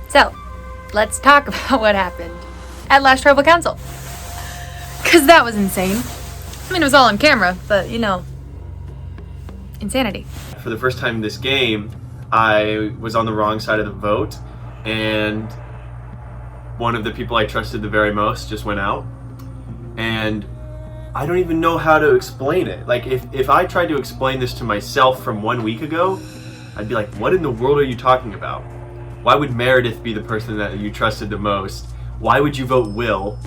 So, let's talk about what happened at last tribal council. Because that was insane. I mean, it was all on camera, but insanity. For the first time in this game, I was on the wrong side of the vote, and one of the people I trusted the very most just went out. And I don't even know how to explain it. Like, if I tried to explain this to myself from 1 week ago, I'd be like, what in the world are you talking about? Why would Meredith be the person that you trusted the most? Why would you vote Will?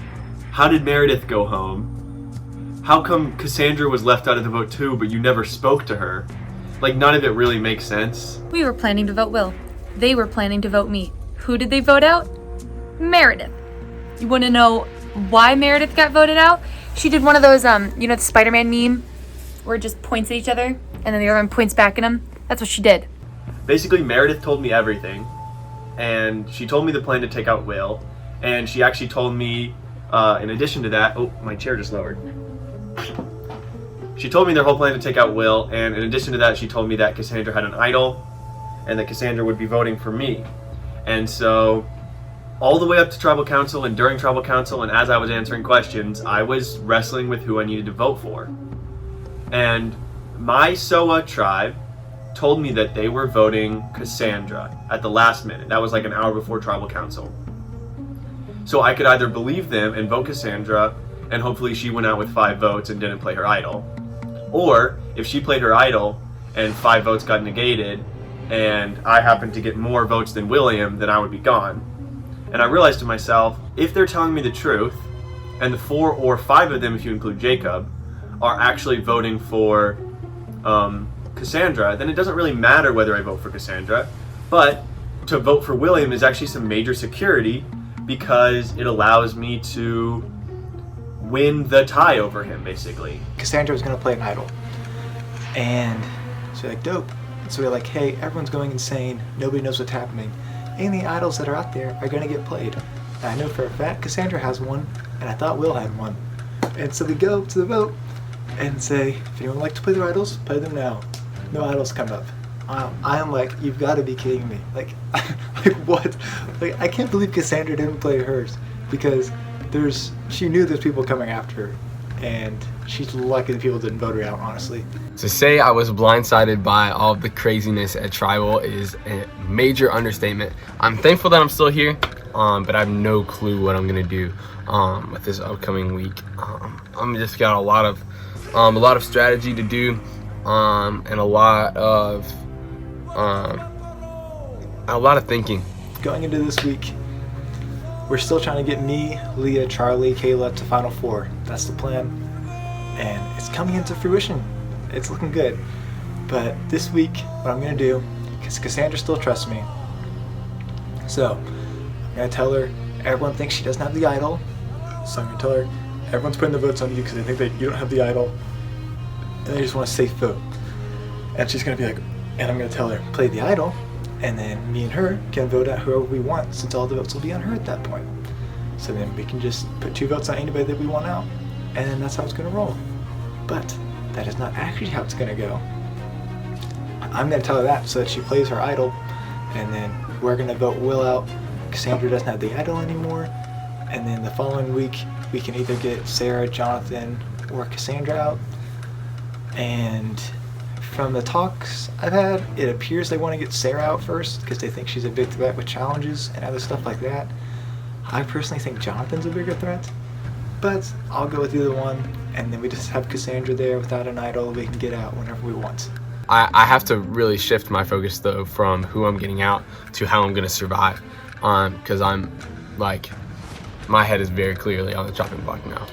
How did Meredith go home? How come Cassandra was left out of the vote too, but you never spoke to her? Like, none of it really makes sense. We were planning to vote Will. They were planning to vote me. Who did they vote out? Meredith. You want to know why Meredith got voted out? She did one of those, the Spider-Man meme where it just points at each other and then the other one points back at him. That's what she did. Basically, Meredith told me everything, and she told me the plan to take out Will, and she actually told me, in addition to that, oh, my chair just lowered. She told me their whole plan to take out Will, and in addition to that, she told me that Cassandra had an idol, and that Cassandra would be voting for me. And so, all the way up to Tribal Council and during Tribal Council, and as I was answering questions, I was wrestling with who I needed to vote for. And my SOA tribe told me that they were voting Cassandra at the last minute. That was like an hour before Tribal Council. So I could either believe them and vote Cassandra, and hopefully she went out with 5 votes and didn't play her idol. Or, if she played her idol and 5 votes got negated, and I happened to get more votes than William, then I would be gone. And I realized to myself, if they're telling me the truth, and the 4 or 5 of them, if you include Jacob, are actually voting for Cassandra, then it doesn't really matter whether I vote for Cassandra. But to vote for William is actually some major security, because it allows me to win the tie over him, basically. Cassandra was going to play an idol. And so we're like, dope. So we're like, hey, everyone's going insane. Nobody knows what's happening. Any idols that are out there are going to get played. And I know for a fact Cassandra has one, and I thought Will had one. And so we go to the vote and say, if anyone would like to play their idols, play them now. No idols come up. I'm like, you've got to be kidding me. Like what? Like, I can't believe Cassandra didn't play hers, because she knew there's people coming after her, and she's lucky that people didn't vote her out, honestly. To say I was blindsided by all of the craziness at Tribal is a major understatement. I'm thankful that I'm still here, but I have no clue what I'm gonna do with this upcoming week. I'm just got a lot of strategy to do, and a lot of thinking. Going into this week, we're still trying to get me, Leah, Charlie, Kayla to Final Four. That's the plan, and it's coming into fruition. It's looking good. But this week, what I'm gonna do, because Cassandra still trusts me, so I'm gonna tell her everyone thinks she doesn't have the idol. So I'm gonna tell her everyone's putting the votes on you because they think that you don't have the idol, and they just want a safe vote. And she's gonna be like, and I'm gonna tell her, play the idol, and then me and her can vote out whoever we want, since all the votes will be on her at that point. So then we can just put 2 votes on anybody that we want out, and then that's how it's gonna roll. But that is not actually how it's gonna go. I'm gonna tell her that so that she plays her idol, and then we're gonna vote Will out. Cassandra doesn't have the idol anymore, and then the following week we can either get Sarah, Jonathan, or Cassandra out. And from the talks I've had, it appears they want to get Sarah out first because they think she's a big threat with challenges and other stuff like that. I personally think Jonathan's a bigger threat, but I'll go with either one, and then we just have Cassandra there without an idol. We can get out whenever we want. I have to really shift my focus, though, from who I'm getting out to how I'm going to survive, because I'm, like, my head is very clearly on the chopping block now,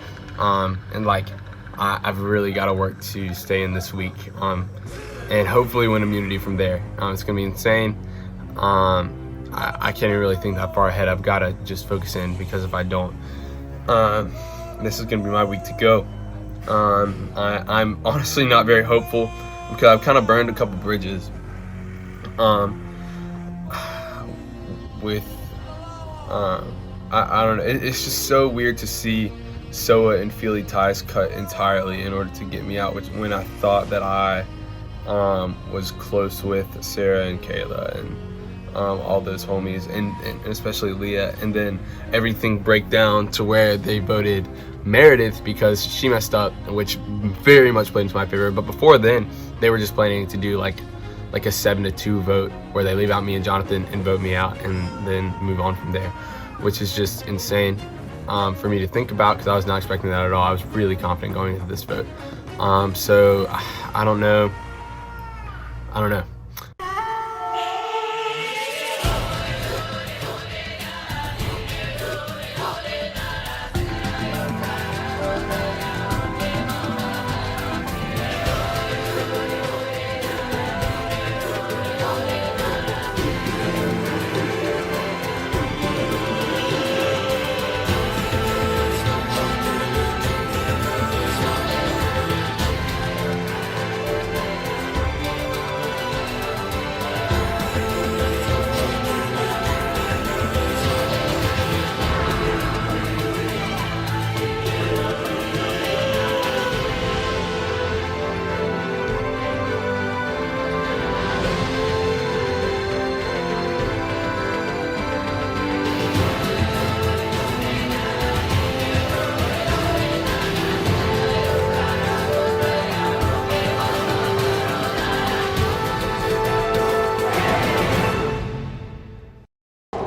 and, like, I've really got to work to stay in this week, and hopefully win immunity from there. It's going to be insane. I can't even really think that far ahead. I've got to just focus in, because if I don't, this is going to be my week to go. I'm honestly not very hopeful, because I've kind of burned a couple bridges with I don't know, it's just so weird to see SOA and Feely ties cut entirely in order to get me out, which when I thought that I was close with Sarah and Kayla, and all those homies, and especially Leah, and then everything break down to where they voted Meredith because she messed up, which very much played into my favor. But before then, they were just planning to do like a 7-2 vote where they leave out me and Jonathan and vote me out and then move on from there, which is just insane for me to think about because I was not expecting that at all. I was really confident going into this vote. So I don't know.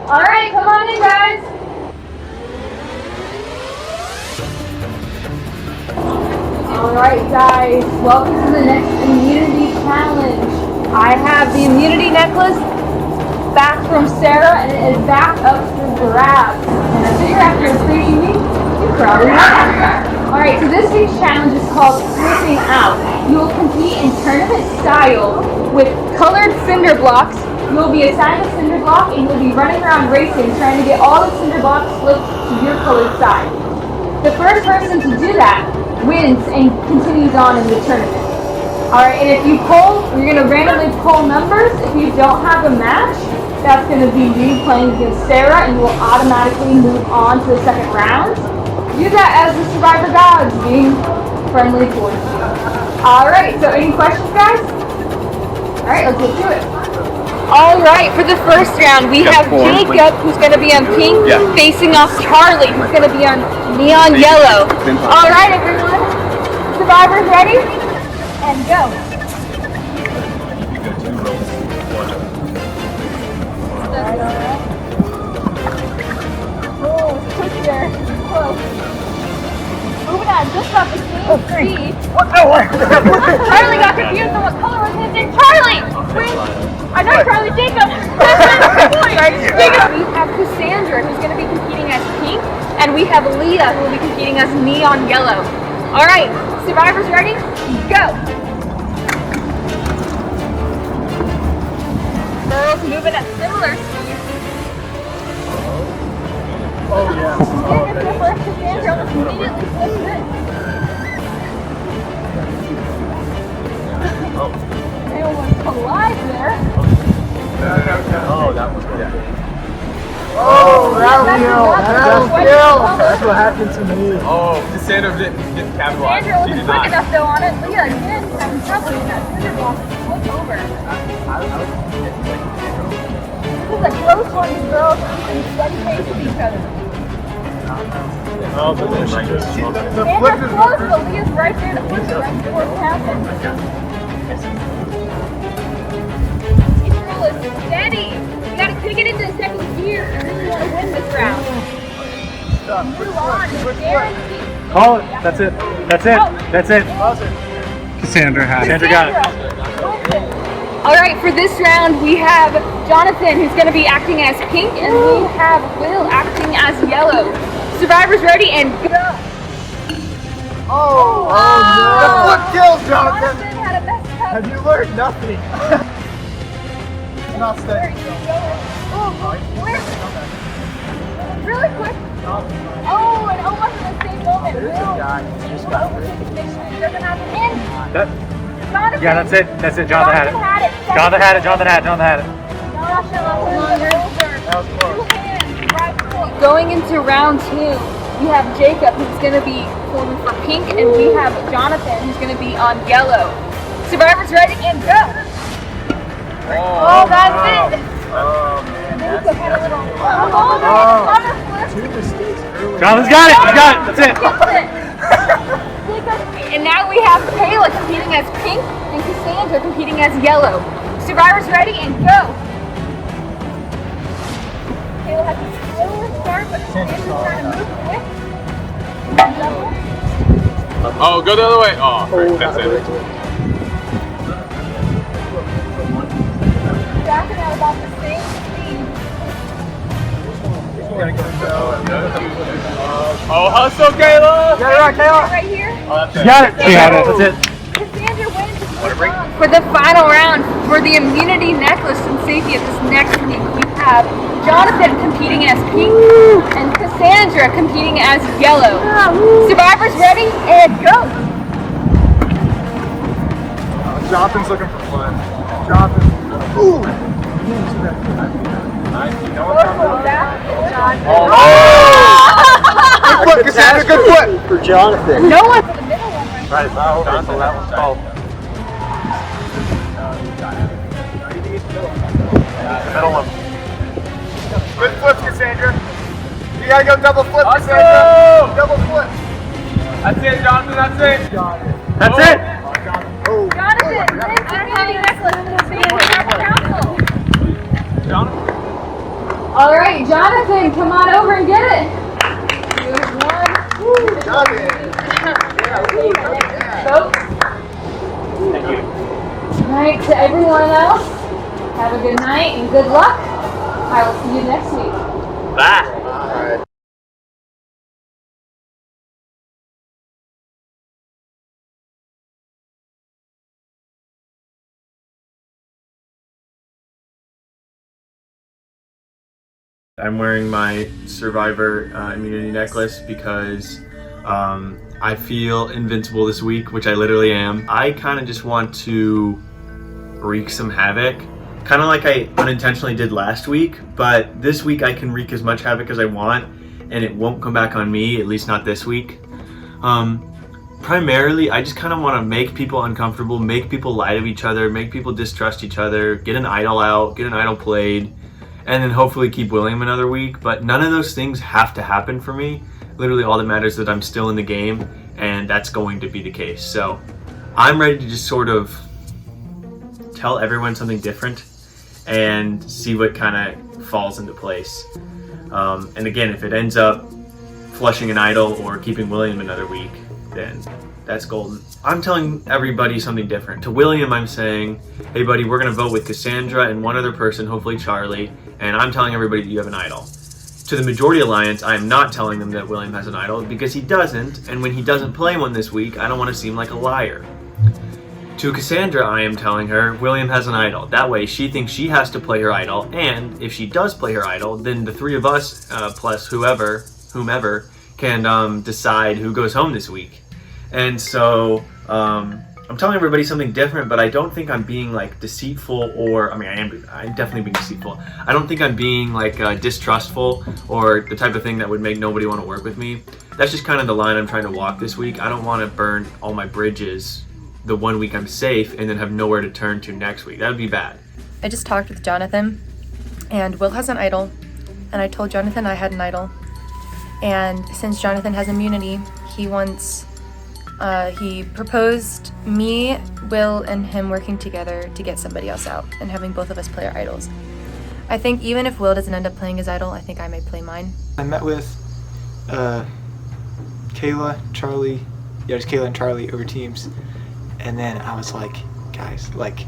All right, come on in, guys. All right, guys, welcome to the next immunity challenge. I have the immunity necklace back from Sarah, and it is back up for grabs. And I figure after appreciating me, you probably have it. All right, so this week's challenge is called Sniffing Out. You will compete in tournament style with colored cinder blocks. You will be assigned a cinder block and you'll be running around racing trying to get all the cinder blocks flipped to your colored side. The first person to do that wins and continues on in the tournament. Alright, and if you pull, you're going to randomly pull numbers. If you don't have a match, that's going to be you playing against Sarah and you will automatically move on to the second round. Use that as the survivor gods being friendly towards you. Alright, so any questions, guys? Alright, let's get to it. All right, for the first round, we have Jacob, who's going to be on pink, facing off Charlie, who's going to be on neon yellow. All right, everyone. Survivors ready? And go. Oh, quick there. Close. Moving on, just about the same speed. Charlie got confused on what color was his. Charlie! Wait. I know Charlie Jacob. We have Cassandra, who's going to be competing as pink, and we have Leah, who will be competing as neon yellow. All right, survivors ready? Go. Girls moving at similar speeds. Oh yeah. Cassandra almost immediately flips it. They almost collide there. Oh, that was good. Oh, that'll kill. That's what happened to me. Oh, Cassandra didn't capitalize. Cassandra wasn't quick enough though on it. Leah again having trouble with that cinder block flip over. This is a close one, you girls. Keeping steady pace with each other. Oh, but then she just the flip Sandra's is close, but Leah's right there to push it right before it happens. Control is steady. You gotta kick it into the second gear if you want to win this round. Move on, it's guaranteed. Call it. That's it. That's it. That's it. Cassandra has. Cassandra got it. All right, for this round, we have Jonathan, who's going to be acting as pink, and we have Will acting as yellow. Survivors ready and go. Oh no! The flip kills, Jonathan. Jonathan had a messed up. Have you learned nothing? It's not steady. Really quick. Oh, and almost in the same moment, Will overtake to make sure he doesn't have it in. Jonathan. Yeah, that's it. That's it. Jonathan had it. Jonathan had it. Jonathan had it. Jonathan had it. That was close. Going into round 2, we have Jacob, who's going to be forming for pink, and we have Jonathan, who's going to be on yellow. Survivors ready and go. Oh, that's it. Jonathan's got it. You got it. That's it. And now we have Kayla competing as pink and Cassandra competing as yellow. Survivors ready and go! Kayla has a slower start, but Cassandra's trying to move quick. Oh, go the other way. Oh, frick, that's it. Backing out about the same speed. Oh, hustle, Kayla! Got it right, Kayla. Right here. She got it. She got it. That's it. Cassandra wins for the final round for the immunity necklace and safety of this next week. We have Jonathan competing as pink and Cassandra competing as yellow. Survivors ready and go! Jonathan's looking for fun. Jonathan. Ooh. Good foot, Cassandra. Good foot. For Jonathan. No one for the middle one. Right, Jonathan, that was called. Middle one. Good flips, Cassandra. You gotta go double flip, Cassandra. Double flip. That's it, Jonathan, that's it. That's it. Jonathan, wins the immunity necklace and council. Jonathan. All right, Jonathan, come on over and get it. Here's one. Got it. Vote. Thank you. All right, to everyone else, have a good night and good luck. I will see you next week. Bye. I'm wearing my Survivor immunity necklace because I feel invincible this week, which I literally am. I kind of just want to wreak some havoc, kind of like I unintentionally did last week, but this week I can wreak as much havoc as I want and it won't come back on me, at least not this week. Primarily, I just kind of want to make people uncomfortable, make people lie to each other, make people distrust each other, get an idol out, get an idol played, and then hopefully keep William another week. But none of those things have to happen for me. Literally all that matters is that I'm still in the game, and that's going to be the case. So I'm ready to just sort of tell everyone something different and see what kind of falls into place. And again, if it ends up flushing an idol or keeping William another week, then that's golden. I'm telling everybody something different. To William, I'm saying, hey buddy, we're gonna vote with Cassandra and one other person, hopefully Charlie, and I'm telling everybody that you have an idol. To the Majority Alliance, I am not telling them that William has an idol because he doesn't, and when he doesn't play one this week, I don't want to seem like a liar. To Cassandra, I am telling her William has an idol. That way she thinks she has to play her idol, and if she does play her idol, then the three of us, plus whomever, can decide who goes home this week. And so I'm telling everybody something different, but I don't think I'm being like deceitful, or I'm definitely being deceitful. I don't think I'm being like distrustful or the type of thing that would make nobody want to work with me. That's just kind of the line I'm trying to walk this week. I don't want to burn all my bridges the 1 week I'm safe and then have nowhere to turn to next week. That would be bad. I just talked with Jonathan, and Will has an idol, and I told Jonathan I had an idol. And since Jonathan has immunity, he proposed me, Will, and him working together to get somebody else out and having both of us play our idols. I think even if Will doesn't end up playing his idol, I think I may play mine. I met with Kayla, Charlie, just Kayla and Charlie over Teams, and then I was like, guys, like,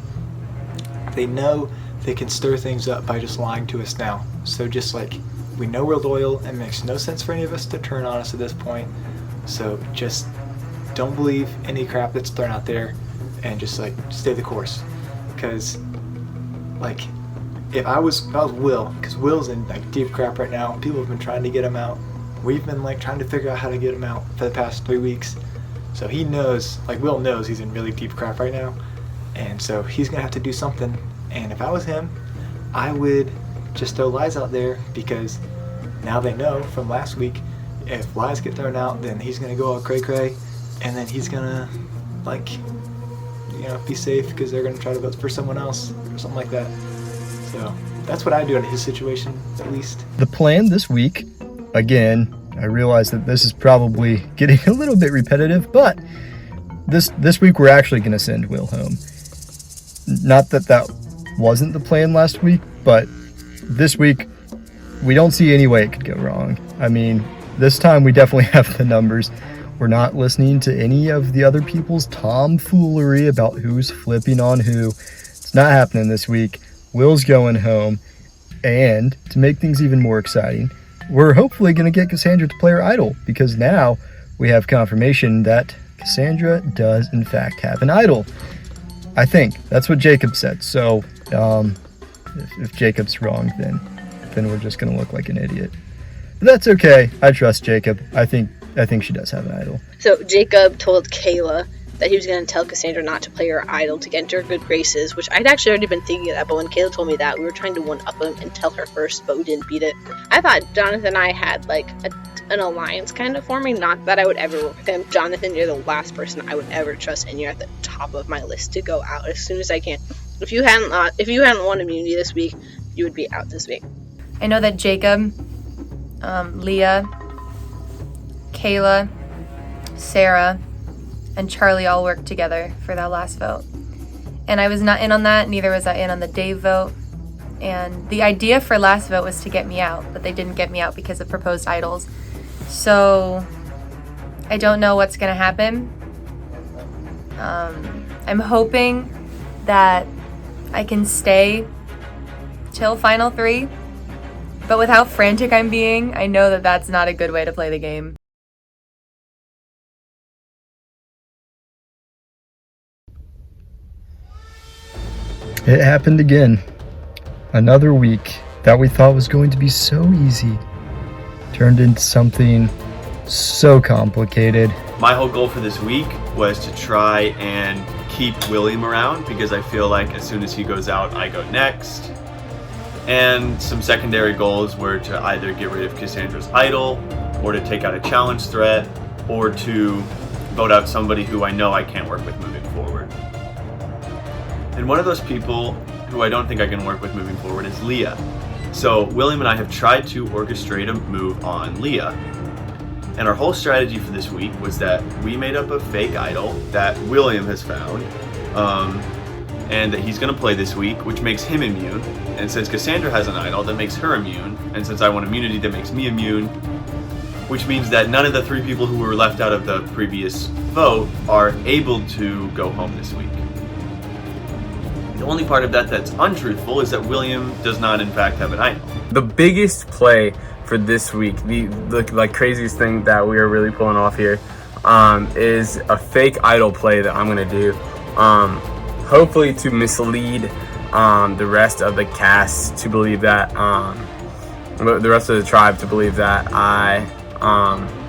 they know they can stir things up by just lying to us now. So just like, we know we're loyal, and it makes no sense for any of us to turn on us at this point. So just don't believe any crap that's thrown out there, and just like stay the course. Because like, if I was Will, because Will's in like deep crap right now. People have been trying to get him out. We've been like trying to figure out how to get him out for the past 3 weeks. So he knows, like Will knows he's in really deep crap right now, and so he's gonna have to do something. And if I was him, I would just throw lies out there, because now they know from last week, if lies get thrown out, then he's gonna go all cray cray, and then he's gonna like, be safe because they're gonna try to vote for someone else or something like that. So That's what I do in his situation, at least. The plan this week, again, I realize that this is probably getting a little bit repetitive, but this week we're actually going to send Will home. Not that that wasn't the plan last week, but this week we don't see any way it could go wrong. I mean, this time we definitely have the numbers. We're not listening to any of the other people's tomfoolery about who's flipping on who. It's not happening this week. Will's going home. And to make things even more exciting, we're hopefully going to get Cassandra to play her idol, because now we have confirmation that Cassandra does in fact have an idol. I think that's what Jacob said. So if Jacob's wrong, then we're just going to look like an idiot. But that's okay. I trust Jacob. I think she does have an idol. So Jacob told Kayla that he was going to tell Cassandra not to play her idol to get into her good graces, which I'd actually already been thinking of that, but when Kayla told me that, we were trying to one-up him and tell her first, but we didn't beat it. I thought Jonathan and I had, like, an alliance kind of forming, not that I would ever work with him. Jonathan, you're the last person I would ever trust, and you're at the top of my list to go out as soon as I can. If you hadn't won immunity this week, you would be out this week. I know that Jacob, Leah, Kayla, Sarah, and Charlie all worked together for that last vote. And I was not in on that, neither was I in on the Dave vote. And the idea for last vote was to get me out, but they didn't get me out because of proposed idols. So I don't know what's going to happen. I'm hoping that I can stay till Final 3. But with how frantic I'm being, I know that that's not a good way to play the game. It happened again. Another week that we thought was going to be so easy turned into something so complicated. My whole goal for this week was to try and keep William around, because I feel like as soon as he goes out, I go next. And some secondary goals were to either get rid of Cassandra's idol, or to take out a challenge threat, or to vote out somebody who I know I can't work with moving forward. And one of those people who I don't think I can work with moving forward is Leah. So William and I have tried to orchestrate a move on Leah. And our whole strategy for this week was that we made up a fake idol that William has found, and that he's going to play this week, which makes him immune. And since Cassandra has an idol, that makes her immune. And since I want immunity, that makes me immune. Which means that none of the 3 people who were left out of the previous vote are able to go home this week. The only part of that that's untruthful is that William does not in fact have an idol. The biggest play for this week, the like craziest thing that we are really pulling off here, is a fake idol play that I'm gonna do. Hopefully to mislead the rest of the cast to believe that, the rest of the tribe to believe that I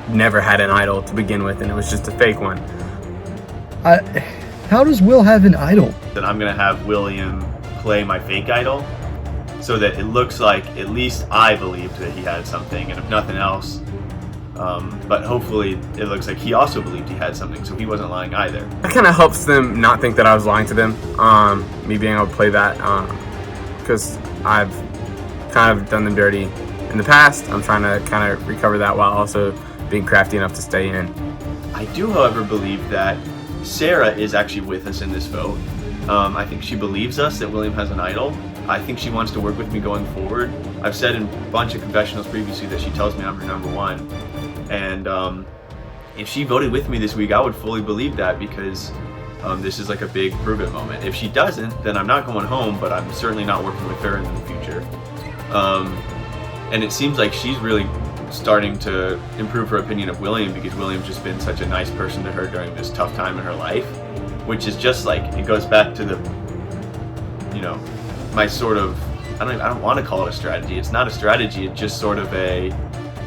never had an idol to begin with, and it was just a fake one. How does Will have an idol? That I'm gonna have William play my fake idol, so that it looks like at least I believed that he had something, and if nothing else, but hopefully it looks like he also believed he had something, so he wasn't lying either. That kind of helps them not think that I was lying to them, me being able to play that, because I've kind of done them dirty in the past. I'm trying to kind of recover that while also being crafty enough to stay in. I do, however, believe that Sarah is actually with us in this vote. I think she believes us that William has an idol. I think she wants to work with me going forward. I've said in a bunch of confessionals previously that she tells me I'm her number one. And if she voted with me this week, I would fully believe that, because this is like a big prove it moment. If she doesn't, then I'm not going home, but I'm certainly not working with her in the future. And it seems like she's really starting to improve her opinion of William, because William's just been such a nice person to her during this tough time in her life, which is just like, it goes back to the, my sort of, I don't want to call it a strategy. It's not a strategy. It's just sort of a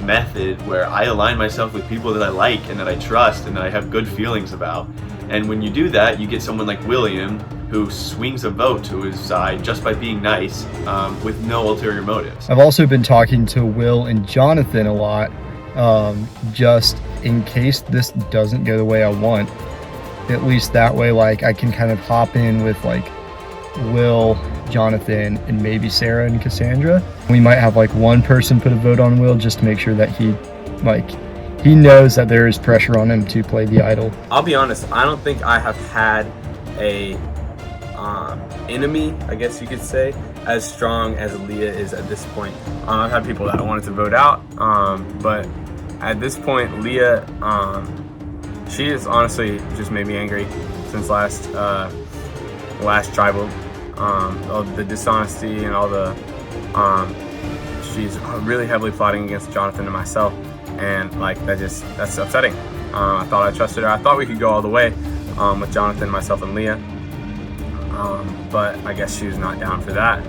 method where I align myself with people that I like and that I trust and that I have good feelings about. And when you do that, you get someone like William who swings a vote to his side just by being nice, with no ulterior motives. I've also been talking to Will and Jonathan a lot, just in case this doesn't go the way I want. At least that way, like, I can kind of hop in with like Will, Jonathan, and maybe Sarah and Cassandra. We might have like one person put a vote on Will just to make sure that he knows that there is pressure on him to play the idol. I'll be honest, I don't think I have had a enemy, I guess you could say, as strong as Leah is at this point. I've had people that wanted to vote out, but at this point, Leah, she has honestly just made me angry since last tribal. All the dishonesty and all the, she's really heavily plotting against Jonathan and myself, and like that's upsetting. I thought I trusted her. I thought we could go all the way with Jonathan, myself, and Leah. But I guess she was not down for that.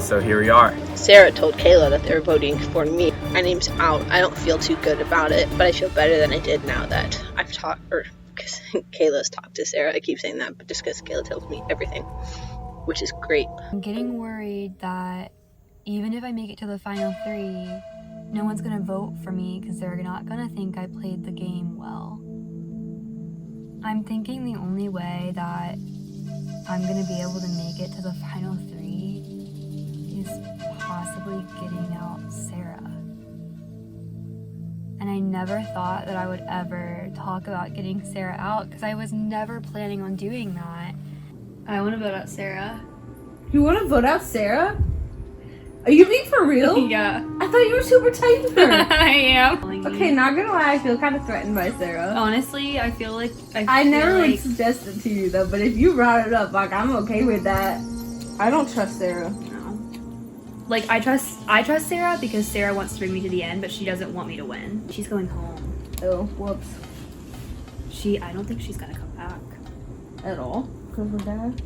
So here we are. Sarah told Kayla that they were voting for me. My name's out. I don't feel too good about it, but I feel better than I did now that I've talked, or because Kayla's talked to Sarah. I keep saying that, but just because Kayla tells me everything, which is great. I'm getting worried that even if I make it to the final 3, no one's gonna vote for me because they're not gonna think I played the game well. I'm thinking the only way that I'm gonna be able to make it to the final 3 is possibly getting out Sarah. And I never thought that I would ever talk about getting Sarah out because I was never planning on doing that. I want to vote out Sarah. You want to vote out Sarah? Are you being for real? Yeah. I thought you were super tight with her. I am. Okay, not gonna lie, I feel kind of threatened by Sarah. Honestly, I feel like I never would suggest it to you though, but if you brought it up, like I'm okay with that. I don't trust Sarah. No. Like I trust Sarah because Sarah wants to bring me to the end, but she doesn't want me to win. She's going home. Oh, whoops. I don't think she's gonna come back. At all? Because of that?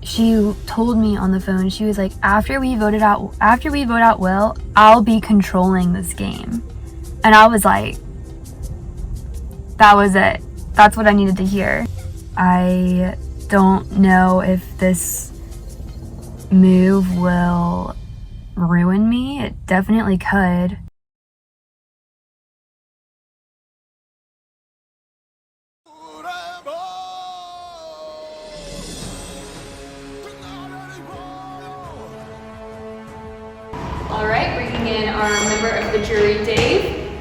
She told me on the phone, she was like, after we vote out Will, I'll be controlling this game. And I was like, that was it. That's what I needed to hear. I don't know if this move will ruin me. It definitely could. Alright, bringing in our member of the jury, Dave.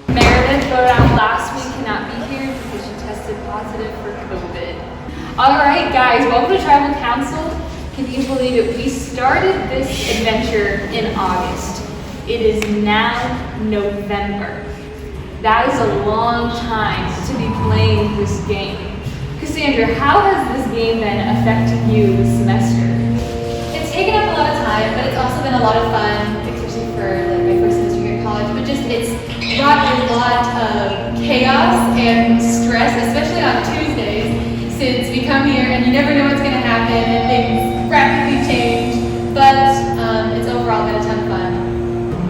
Meredith voted out last week, cannot be here because she tested positive for COVID. Alright guys, welcome to Tribal Council. Can you believe it? We started this adventure in August. It is now November. That is a long time to be playing this game. Cassandra, how has this game been affecting you this semester? It's taken up a lot of time, but it's also been a lot of fun, especially for like my first semester here at college. But just it's brought a lot of chaos and stress, especially on Tuesdays, since we come here and you never know what's going to happen and things rapidly change. But it's overall been a ton of fun.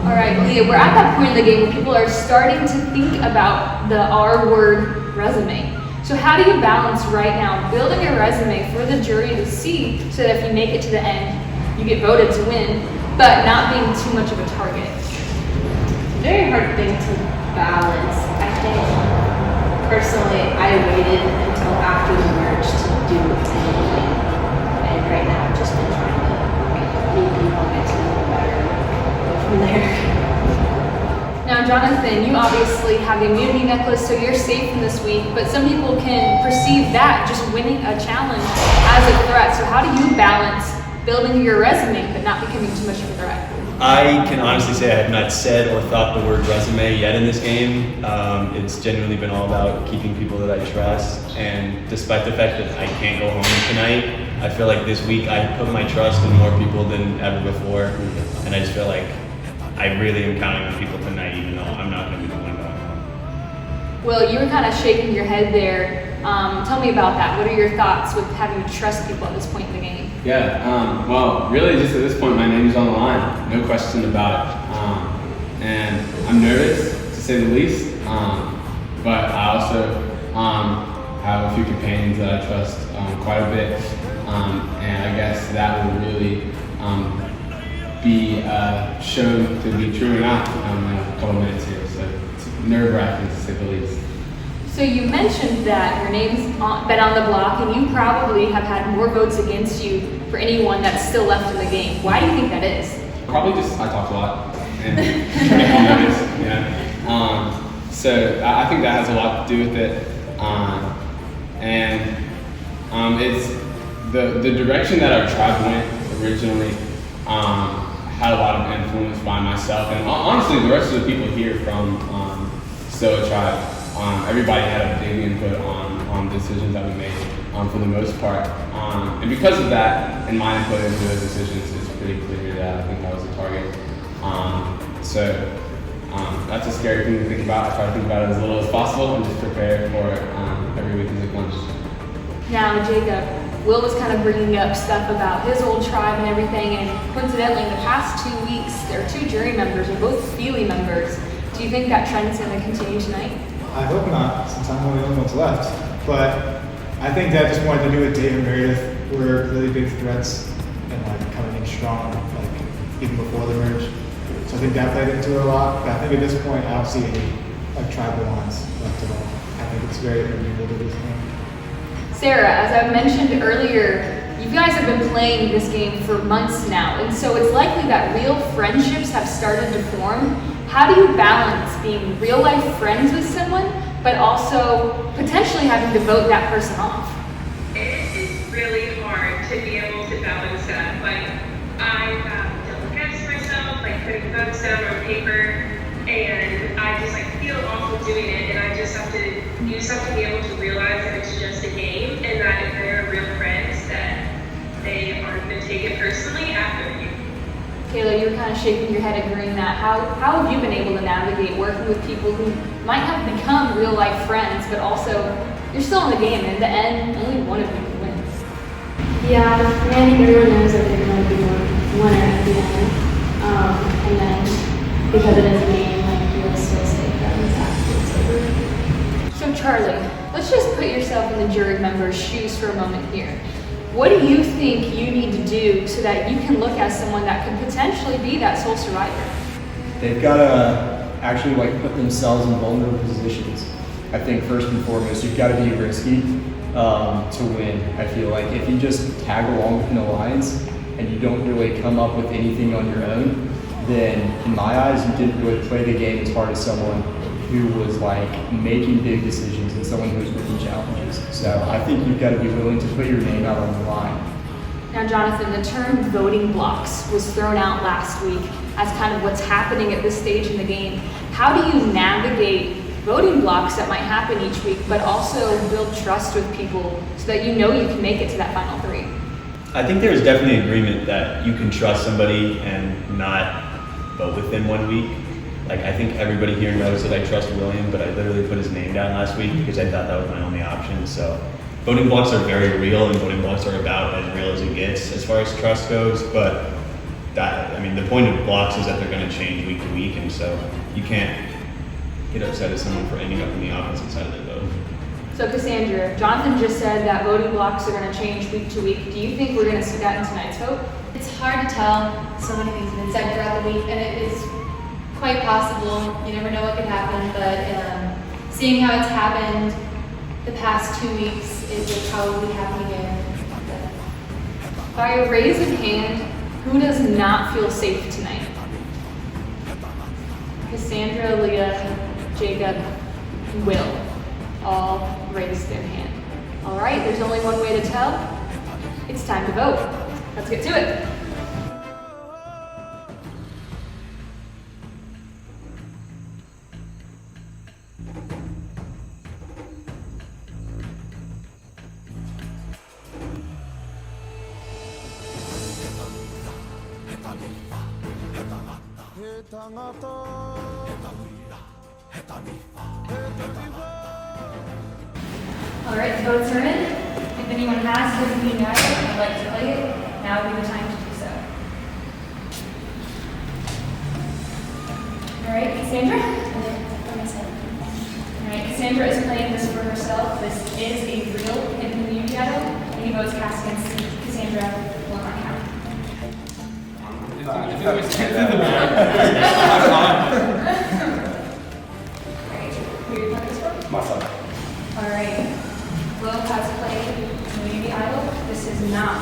All right, Leah, we're at that point in the game where people are starting to think about the R-word resume. So how do you balance right now building a resume for the jury to see so that if you make it to the end, you get voted to win, but not being too much of a target? Very hard thing to balance. I think personally I waited until after the merge to do anything, and right now I've just been trying to meet people get to know better, go from there. Now, Jonathan, you obviously have the immunity necklace, so you're safe from this week, but some people can perceive that just winning a challenge as a threat. So how do you balance building your resume but not becoming too much of a threat? I can honestly say I have not said or thought the word resume yet in this game. It's genuinely been all about keeping people that I trust, and despite the fact that I can't go home tonight, I feel like this week I put my trust in more people than ever before, and I just feel like I really am counting on people tonight, even though I'm not going to be the one going home. Well, you were kind of shaking your head there. Tell me about that. What are your thoughts with having to trust people at this point in the game? Yeah, well, really just at this point, my name's on the line, no question about it. And I'm nervous, to say the least, but I also have a few companions that I trust quite a bit, and I guess that will really be shown to be true or not in a couple minutes here, so it's nerve-wracking to say the least. So you mentioned that your name's been on the block and you probably have had more votes against you for anyone that's still left in the game. Why do you think that is? Probably just I talk a lot and make notice, so I think that has a lot to do with it. It's the direction that our tribe went originally had a lot of influence by myself and honestly the rest of the people here from Stoa Tribe. Everybody had a big input on decisions that we made for the most part. And because of that, and my input into those decisions, it's pretty clear that I think I was a target. That's a scary thing to think about. I try to think about it as little as possible and just prepare for it every week as it comes. Now, Jacob, Will was kind of bringing up stuff about his old tribe and everything, and coincidentally, in the past 2 weeks, there are 2 jury members, and both Feely members. Do you think that trend's going to continue tonight? I hope not, since I'm one of the only ones left. But I think that just wanted to do with Dave and Meredith were really big threats and like coming in strong, like even before the merge. So I think that played into it a lot. But I think at this point, I don't see any like tribal lines left at all. I think it's very amenable to this game. Sarah, as I mentioned earlier, you guys have been playing this game for months now, and so it's likely that real friendships have started to form. How do you balance being real life friends with someone, but also potentially having to vote that person off? It is really hard to be able to balance that. Like, I don't look at myself, like putting votes down on paper, and I just like feel awful doing it, and you just have to be able to realize that it's just a game, and that if they're real friends, that they aren't going to take it personally after you. Kayla, you're kind of shaking your head agreeing that. How have you been able to navigate working with people who might have become real life friends, but also you're still in the game, and in the end, only one of you can win? Yeah, I think everyone knows that they're going to be one winner at the end. And then, because it is a game, like, you'll still stay friends after it's over. So Charlie, let's just put yourself in the jury member's shoes for a moment here. What do you think you need to do so that you can look at someone that could potentially be that sole survivor? They've got to actually like put themselves in vulnerable positions. I think first and foremost, you've got to be risky to win. I feel like if you just tag along in the lines and you don't really come up with anything on your own, then in my eyes, you didn't really play the game as hard as someone who was like making big decisions and someone who was winning challenges. So I think you've got to be willing to put your name out on the line. Now, Jonathan, the term voting blocks was thrown out last week as kind of what's happening at this stage in the game. How do you navigate voting blocks that might happen each week, but also build trust with people so that you know you can make it to that final 3? I think there's definitely agreement that you can trust somebody and not vote with them 1 week. Like, I think everybody here knows that I trust William, but I literally put his name down last week because I thought that was my only option. So voting blocks are very real, and voting blocks are about as real as it gets as far as trust goes. But the point of blocks is that they're going to change week to week, and so you can't get upset at someone for ending up on the opposite side of the vote. So Cassandra, Jonathan just said that voting blocks are going to change week to week. Do you think we're going to see that in tonight's vote? It's hard to tell. So many things have been said throughout the week, and it is quite possible. You never know what could happen, but seeing how it's happened the past 2 weeks, it will probably happen again. By a raise of hand, who does not feel safe tonight? Cassandra, Leah, Jacob, Will all raised their hand. All right, there's only one way to tell. It's time to vote. Let's get to it. Alright, the votes are in. If anyone has their green dial and would like to play it, now would be the time to do so. Alright, Cassandra? Alright, Cassandra is playing this for herself. This is a real community idol. Any votes cast against Cassandra will not count. Myself. Alright, Will has played Community Idol. This is not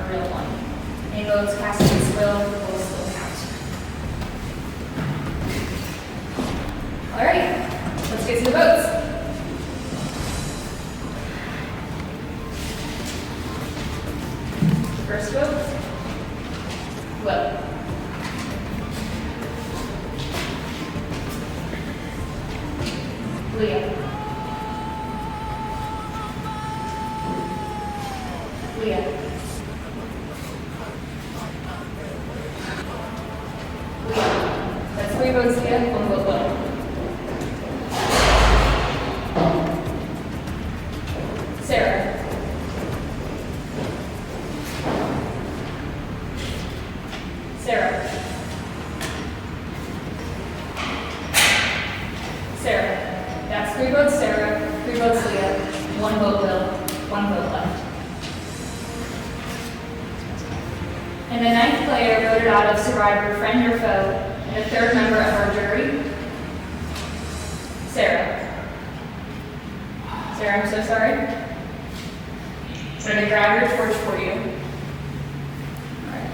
a real one. Any votes cast against Will still count. Alright, let's get to the votes. First vote, Will. Leah. Leah. That's 3 votes, Leah, 1 vote, Will. Sarah. Sarah. Sarah. That's 3 votes, Sarah, 3 votes, Leah, 1 vote, Will, 1 vote left. And the 9th player voted out of Survivor, friend or foe, and the 3rd member of our jury, Sarah. Sarah, I'm so sorry. So I'm going to grab your torch for you. All right.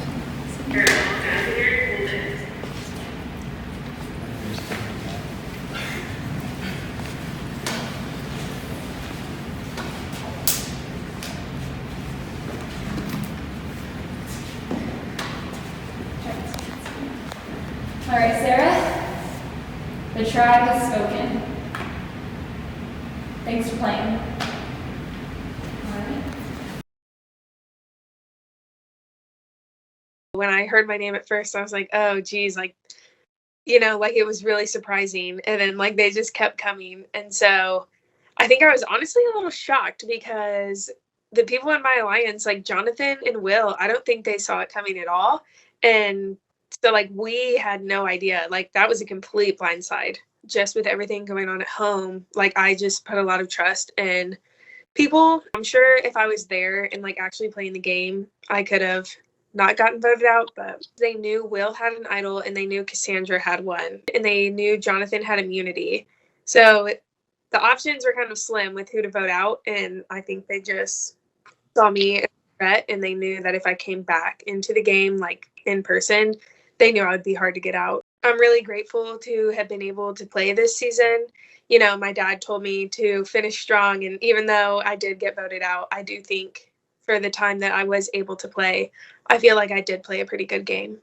All right, Sarah, the tribe has spoken. Thanks for playing. All right. When I heard my name at first, I was like, oh, geez, like, you know, like it was really surprising. And then like they just kept coming. And so I think I was honestly a little shocked because the people in my alliance, like Jonathan and Will, I don't think they saw it coming at all. And so like we had no idea. Like that was a complete blindside just with everything going on at home. Like I just put a lot of trust in people. I'm sure if I was there and like actually playing the game, I could have not gotten voted out, but they knew Will had an idol and they knew Cassandra had one and they knew Jonathan had immunity. So the options were kind of slim with who to vote out. And I think they just saw me as a threat and they knew that if I came back into the game, like in person, they knew I would be hard to get out. I'm really grateful to have been able to play this season. You know, my dad told me to finish strong. And even though I did get voted out, I do think for the time that I was able to play, I feel like I did play a pretty good game.